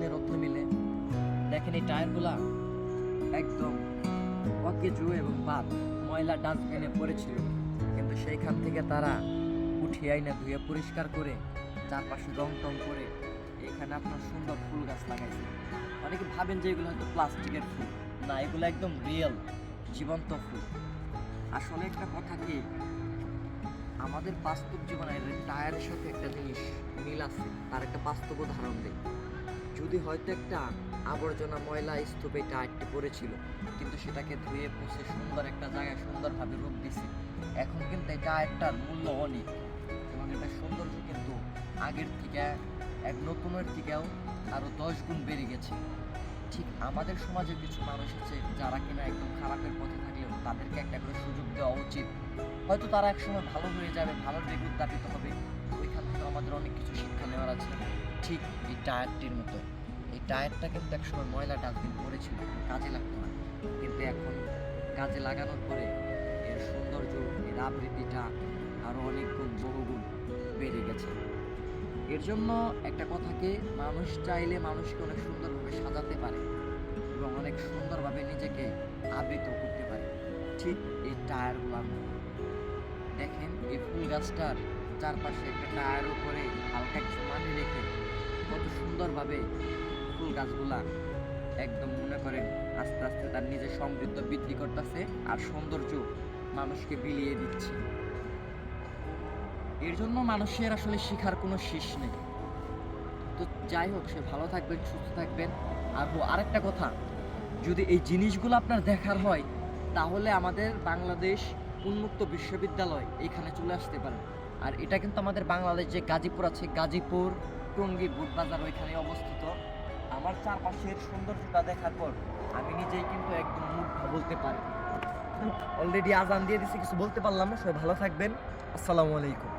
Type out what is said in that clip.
ডাস্টবিনের মধ্যে মিলে। দেখেন এই টায়ারগুলা একদম অকেজু এবং বাদ ময়লা ডাস্টবিনে পড়েছিল, কিন্তু সেইখান থেকে তারা উঠিয়ে আইনা ধুয়ে পরিষ্কার করে চারপাশে রং টং করে এখানে আপনার সুন্দর ফুল গাছ লাগাইছে। অনেকে ভাবেন যে এগুলো হয়তো প্লাস্টিকের ফুল, না, এগুলো একদম রিয়েল জীবন্ত ফুল। আসলে একটা কথা কি, আমাদের বাস্তব জীবনের টায়ারের সাথে একটা জিনিস মিল আছে, তার একটা বাস্তব উদাহরণ দেয়। যদি হয়তো একটা আবর্জনা ময়লা স্তূপে টায়ারটি পড়েছিল, কিন্তু সেটাকে ধুয়ে পুষে সুন্দর একটা জায়গায় সুন্দরভাবে রূপ দিছে, এখন কিন্তু এই টায়ারটার মূল্য অনেক এবং এটা সৌন্দর্য কিন্তু আগের থেকে এক নতুনের থেকেও আরও 10 গুণ বেড়ে গেছে। ঠিক আমাদের সমাজে কিছু মানুষ আছে যারা কিনা একদম খারাপের পথে থাকলেও তাদেরকে একটা করে সুযোগ দেওয়া উচিত। হয়তো তারা একসময় ভালো হয়ে যাবে, ভালো দিকে উদ্যাপিত হবে, ওইখান থেকে আমাদের অনেক কিছু শিক্ষা নেওয়ার আছে। ঠিক এই টায়ারটির মতো, এই টায়ারটা কিন্তু একসময় ময়লা ডাস্টবিন পড়েছিল, কাজে লাগতো না, কিন্তু এখন কাজে লাগানোর পরে এর সৌন্দর্য, এর আবৃত্তিটা আরও অনেক গুণ বহুগুণ বেড়ে গেছে। এর জন্য একটা কথাকে, মানুষ চাইলে মানুষকে অনেক সুন্দরভাবে সাজাতে পারে এবং অনেক সুন্দরভাবে নিজেকে আবৃত করতে পারে, ঠিক এই টায়ারগুলোর মতো। দেখেন এই ফুল গাছটার চারপাশে একটা টায়ার উপরে হালকা কিছু মাটি রেখে কত সুন্দরভাবে ফুল গাছগুলা একদম মনে করেন আস্তে আস্তে তার নিজের সমৃদ্ধ বৃদ্ধি করতেছে আর সৌন্দর্য মানুষকে বিলিয়ে দিচ্ছে। এর জন্য মানুষের আসলে শিখার কোনো শেষ নেই। তো যাই হোক, সে ভালো থাকবেন, সুস্থ থাকবেন। আর আরেকটা কথা, যদি এই জিনিসগুলো আপনার দেখার হয় তাহলে আমাদের বাংলাদেশ উন্মুক্ত বিশ্ববিদ্যালয় এখানে চলে আসতে পারেন। আর এটা কিন্তু আমাদের বাংলাদেশ যে গাজীপুর আছে, গাজীপুর টঙ্গী বুটবাজার ওইখানে অবস্থিত। আমার চারপাশের সৌন্দর্যটা দেখার পর আমি নিজেই কিন্তু একদম মুগ্ধ বলতে পারি। অলরেডি আজান দিয়ে দিছি, কিছু বলতে পারলাম না। সবাই ভালো থাকবেন। আসসালামু আলাইকুম।